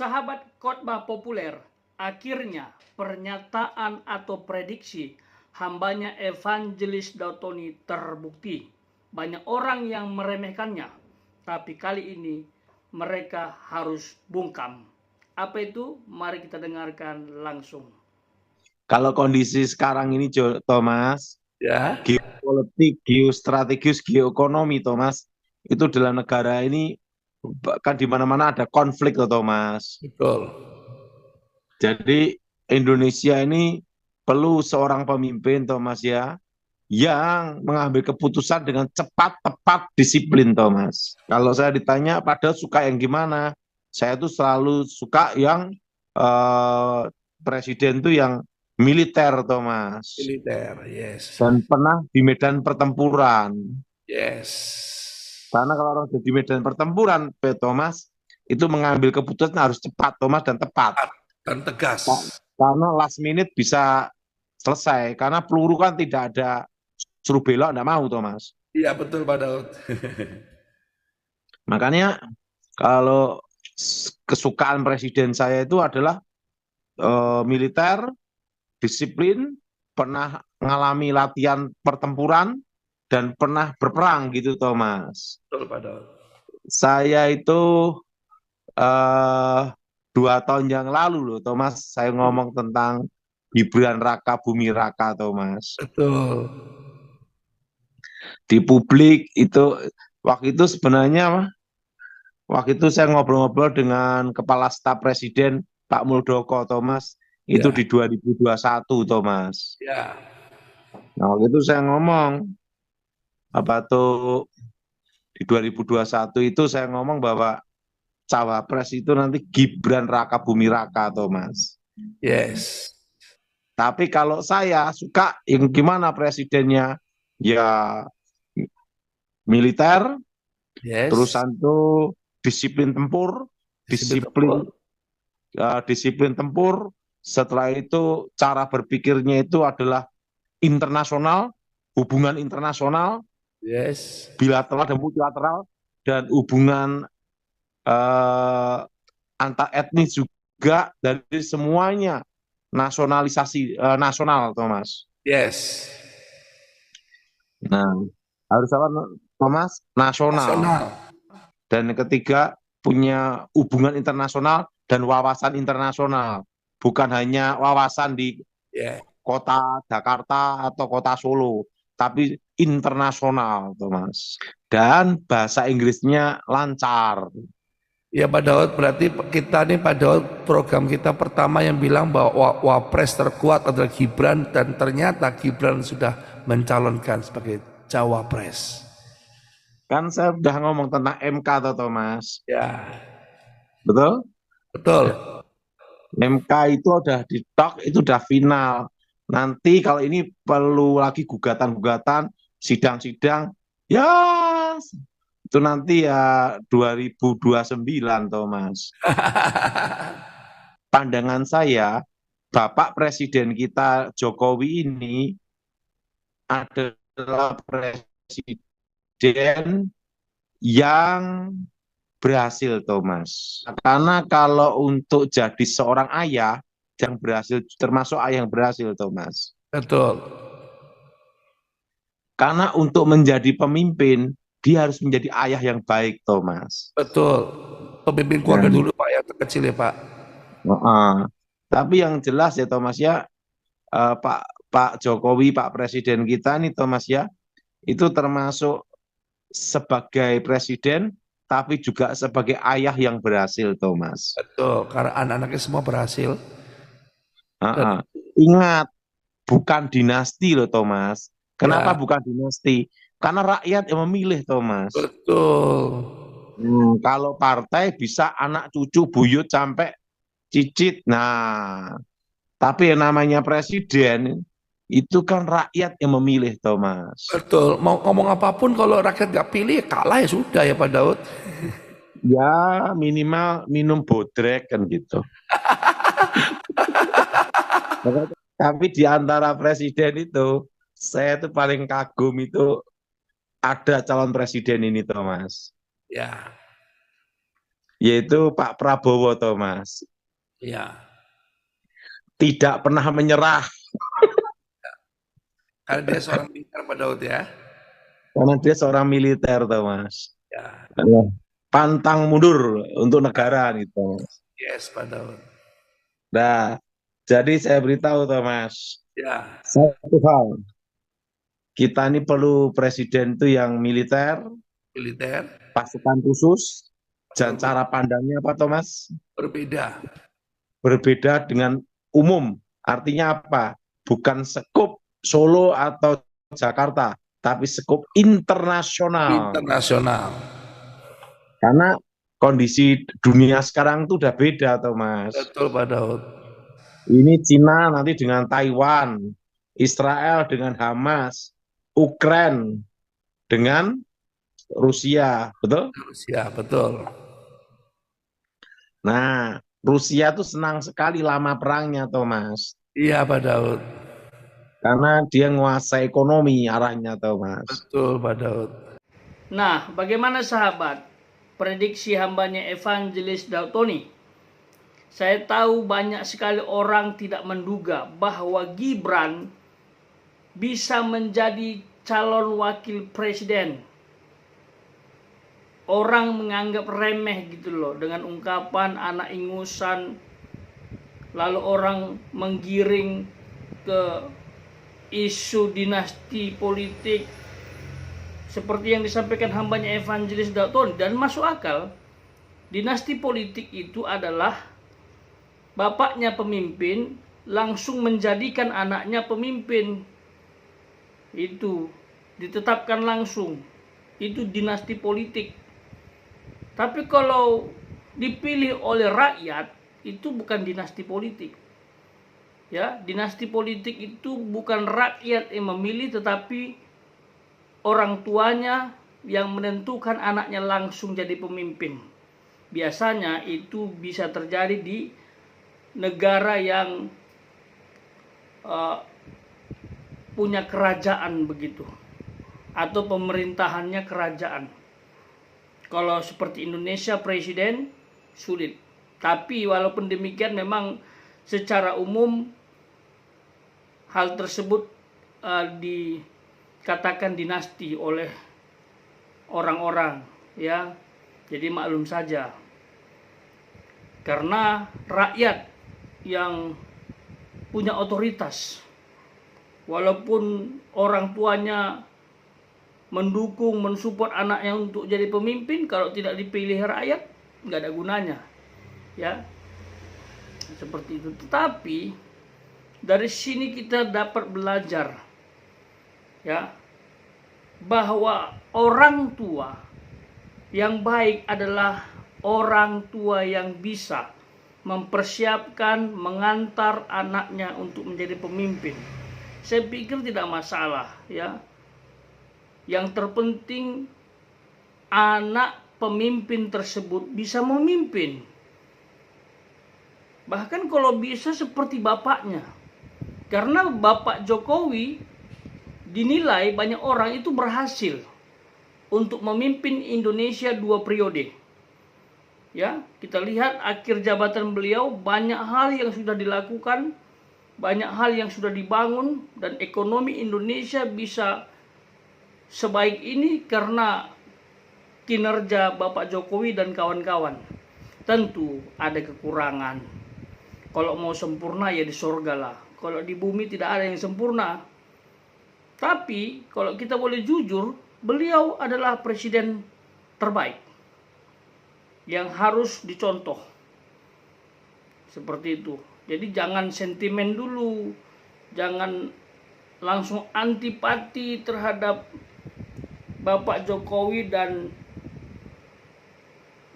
Sahabat khotbah populer, akhirnya pernyataan atau prediksi hambanya Evangelis Dautoni terbukti. Banyak orang yang meremehkannya, tapi kali ini mereka harus bungkam. Apa itu? Mari kita dengarkan langsung. Kalau kondisi sekarang ini, Thomas, Ya, geopolitik, geostrategis, geoekonomi, Thomas, itu dalam negara ini kan di mana-mana ada konflik, Thomas. betul. Jadi Indonesia ini perlu seorang pemimpin, Thomas ya, yang mengambil keputusan dengan cepat, tepat, disiplin, Thomas. Kalau saya ditanya, padahal suka yang gimana? Saya tuh selalu suka yang presiden tuh yang militer, Thomas. Militer, yes. Dan pernah di medan pertempuran. Yes. Karena kalau orang di medan pertempuran, Thomas, itu mengambil keputusan harus cepat, Thomas, dan tepat. Dan tegas. Karena last minute bisa selesai. Karena peluru kan tidak ada suruh belok, enggak mau, Thomas. Iya, betul Pak Daud. Makanya kalau kesukaan presiden saya itu adalah militer, disiplin, pernah mengalami latihan pertempuran, dan pernah berperang gitu, Thomas. Betul Pak Daud. Saya itu 2 tahun yang lalu loh, Thomas, saya ngomong tentang Gibran Raka Buming Raka, Thomas. Betul. Di publik itu, waktu itu sebenarnya, waktu itu saya ngobrol-ngobrol dengan Kepala Staf Presiden Pak Muldoko, Thomas, itu Ya. di 2021, Thomas. Ya. Nah, waktu itu saya ngomong, apa tuh, di 2021 itu saya ngomong bahwa Cawapres itu nanti Gibran Raka Buming Raka, Thomas. Yes. Tapi kalau saya suka yang gimana presidennya, ya militer, Yes. terusan tuh disiplin tempur, disiplin tempur. Setelah itu cara berpikirnya itu adalah internasional, hubungan internasional, Yes. bilateral dan multilateral, dan hubungan antar etnis juga, dari semuanya nasionalisasi nasional, Thomas. Yes. Nah, harus apa, Thomas? Nasional. Dan yang ketiga, punya hubungan internasional dan wawasan internasional. Bukan hanya wawasan di kota Jakarta atau kota Solo, tapi internasional, Thomas. Dan bahasa Inggrisnya lancar. Ya Pak Daud, berarti kita nih Pak Daud, program kita pertama yang bilang bahwa Wapres terkuat adalah Gibran, dan ternyata Gibran sudah mencalonkan sebagai Cawapres. Kan saya udah ngomong tentang MK, toh, Thomas. Ya. Betul? Betul. MK itu udah ditok, itu udah final. Nanti kalau ini perlu lagi gugatan-gugatan, sidang-sidang, ya itu nanti ya 2029, Thomas. Pandangan saya, Bapak Presiden kita Jokowi ini adalah presiden yang berhasil, Thomas. Karena kalau untuk jadi seorang ayah yang berhasil, termasuk ayah yang berhasil, Thomas. Betul. Karena untuk menjadi pemimpin, dia harus menjadi ayah yang baik, Thomas. Betul. Pemimpin keluarga dulu Pak, yang terkecil ya Pak. Tapi yang jelas ya, Thomas ya, Pak Jokowi, Pak Presiden kita nih, Thomas ya, itu termasuk sebagai presiden, tapi juga sebagai ayah yang berhasil, Thomas. Betul, karena anak-anaknya semua berhasil. Ingat, bukan dinasti loh, Thomas. Kenapa Ya. bukan dinasti? Karena rakyat yang memilih, Thomas. Betul. Kalau partai bisa anak cucu buyut sampai cicit. Nah, tapi yang namanya presiden itu kan rakyat yang memilih, Thomas. Betul. Mau ngomong apapun kalau rakyat nggak pilih ya kalah ya sudah ya Pak Daud. Ya minimal minum bodrek kan gitu. Tapi di antara presiden itu, saya tuh paling kagum itu ada calon presiden ini, Thomas. Ya. yaitu Pak Prabowo, Thomas. Ya, Tidak pernah menyerah, karena dia seorang militer Pak Daud ya. karena dia seorang militer, Thomas. Ya, Pantang mundur untuk negara, gitu. yes Pak Daud. Nah, jadi saya beritahu, Thomas, Ya, satu hal, kita ini perlu presiden itu yang militer, militer pasukan khusus, dan betul, cara pandangnya apa, Thomas? berbeda. Berbeda dengan umum. Artinya apa? Bukan skup Solo atau Jakarta, tapi skup internasional. Internasional. Karena kondisi dunia sekarang itu udah beda, Thomas. Betul Pak Daud. Ini Cina nanti dengan Taiwan, Israel dengan Hamas, Ukraina dengan Rusia, betul? Ya, betul. Nah, Rusia tuh senang sekali lama perangnya, Thomas. Iya Pak Daud. Karena dia nguasai ekonomi arahnya, Thomas. Betul Pak Daud. Nah, bagaimana sahabat? Prediksi hambanya Evangelis Dautoni. Saya tahu banyak sekali orang tidak menduga bahwa Gibran bisa menjadi calon wakil presiden. Orang menganggap remeh gitu loh dengan ungkapan anak ingusan, lalu orang menggiring ke isu dinasti politik seperti yang disampaikan hambanya Evangelis Dautoni, dan masuk akal. Dinasti politik itu adalah bapaknya pemimpin langsung menjadikan anaknya pemimpin, itu ditetapkan langsung, itu dinasti politik. Tapi kalau dipilih oleh rakyat, itu bukan dinasti politik. Ya, dinasti politik itu bukan rakyat yang memilih, tetapi orang tuanya yang menentukan anaknya langsung jadi pemimpin. Biasanya itu bisa terjadi di negara yang punya kerajaan begitu, atau pemerintahannya kerajaan. Kalau seperti Indonesia presiden sulit. Tapi walaupun demikian memang secara umum hal tersebut dikatakan dinasti oleh orang-orang, ya. Jadi maklum saja. Karena rakyat yang punya otoritas, walaupun orang tuanya mendukung, mensupport anaknya untuk jadi pemimpin, kalau tidak dipilih rakyat, nggak ada gunanya, ya, seperti itu. Tetapi dari sini kita dapat belajar, ya, bahwa orang tua yang baik adalah orang tua yang bisa mempersiapkan, mengantar anaknya untuk menjadi pemimpin. Saya pikir tidak masalah, ya. Yang terpenting anak pemimpin tersebut bisa memimpin. Bahkan kalau bisa seperti bapaknya. Karena Bapak Jokowi dinilai banyak orang itu berhasil untuk memimpin Indonesia 2 periode. Ya, kita lihat akhir jabatan beliau banyak hal yang sudah dilakukan, banyak hal yang sudah dibangun, dan ekonomi Indonesia bisa sebaik ini karena kinerja Bapak Jokowi dan kawan-kawan. Tentu ada kekurangan. Kalau mau sempurna ya di surga lah. Kalau di bumi tidak ada yang sempurna. Tapi kalau kita boleh jujur, beliau adalah presiden terbaik yang harus dicontoh. Seperti itu. Jadi jangan sentimen dulu. Jangan langsung antipati terhadap Bapak Jokowi dan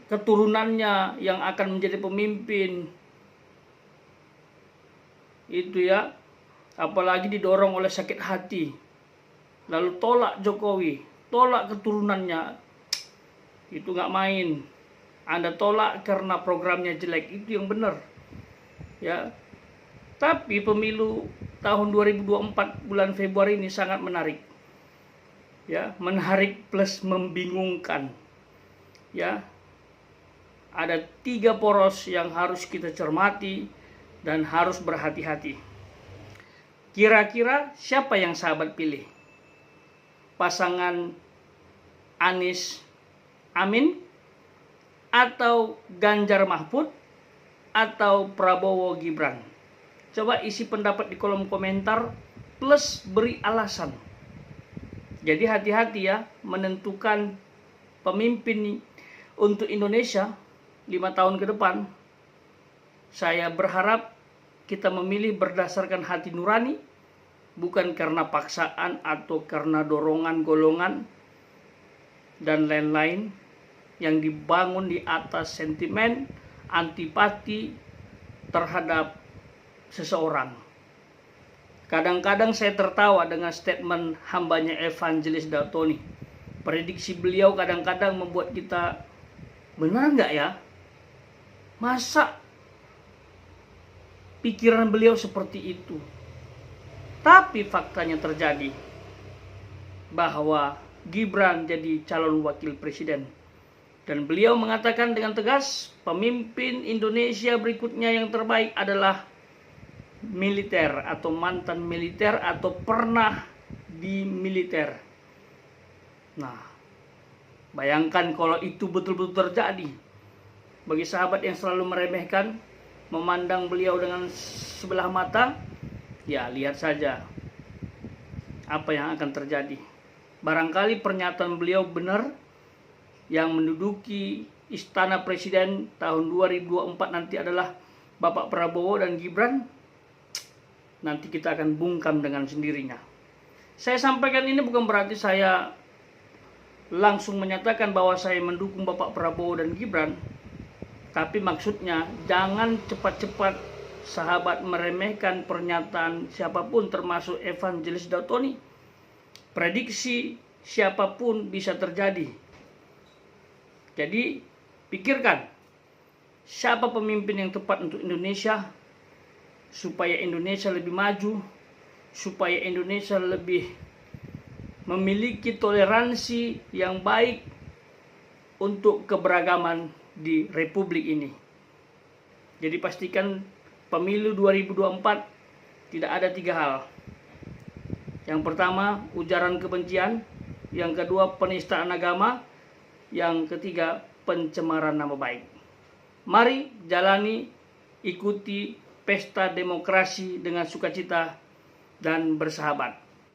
keturunannya yang akan menjadi pemimpin. Itu ya. Apalagi didorong oleh sakit hati. Lalu tolak Jokowi, tolak keturunannya. Itu nggak main. Anda tolak karena programnya jelek, itu yang benar. Ya. Tapi pemilu tahun 2024 bulan Februari ini sangat menarik. Ya, menarik plus membingungkan. Ya. ada 3 poros yang harus kita cermati dan harus berhati-hati. Kira-kira siapa yang sahabat pilih? Pasangan Anies Amin, atau Ganjar Mahfud, atau Prabowo Gibran? Coba isi pendapat di kolom komentar plus beri alasan. Jadi hati-hati ya menentukan pemimpin untuk Indonesia 5 tahun ke depan. Saya berharap kita memilih berdasarkan hati nurani, bukan karena paksaan atau karena dorongan golongan dan lain-lain yang dibangun di atas sentimen antipati terhadap seseorang. Kadang-kadang saya tertawa dengan statement hambanya Evangelis Dautoni. Prediksi beliau kadang-kadang membuat kita, benar nggak ya? Masa pikiran beliau seperti itu? Tapi faktanya terjadi bahwa Gibran jadi calon wakil presiden. Dan beliau mengatakan dengan tegas, pemimpin Indonesia berikutnya yang terbaik adalah militer atau mantan militer atau pernah di militer. Nah, bayangkan kalau itu betul-betul terjadi. Bagi sahabat yang selalu meremehkan, memandang beliau dengan sebelah mata, ya lihat saja apa yang akan terjadi. Barangkali pernyataan beliau benar, yang menduduki istana presiden tahun 2024 nanti adalah Bapak Prabowo dan Gibran. Nanti kita akan bungkam dengan sendirinya. Saya sampaikan ini bukan berarti saya langsung menyatakan bahwa saya mendukung Bapak Prabowo dan Gibran. Tapi maksudnya jangan cepat-cepat sahabat meremehkan pernyataan siapapun termasuk Evangelis Dautoni. Prediksi siapapun bisa terjadi. Jadi pikirkan siapa pemimpin yang tepat untuk Indonesia, supaya Indonesia lebih maju, supaya Indonesia lebih memiliki toleransi yang baik untuk keberagaman di Republik ini. Jadi pastikan pemilu 2024 tidak ada 3 hal. Yang pertama, ujaran kebencian. Yang kedua, penistaan agama. Yang ketiga, pencemaran nama baik. Mari jalani, ikuti pesta demokrasi dengan sukacita dan bersahabat.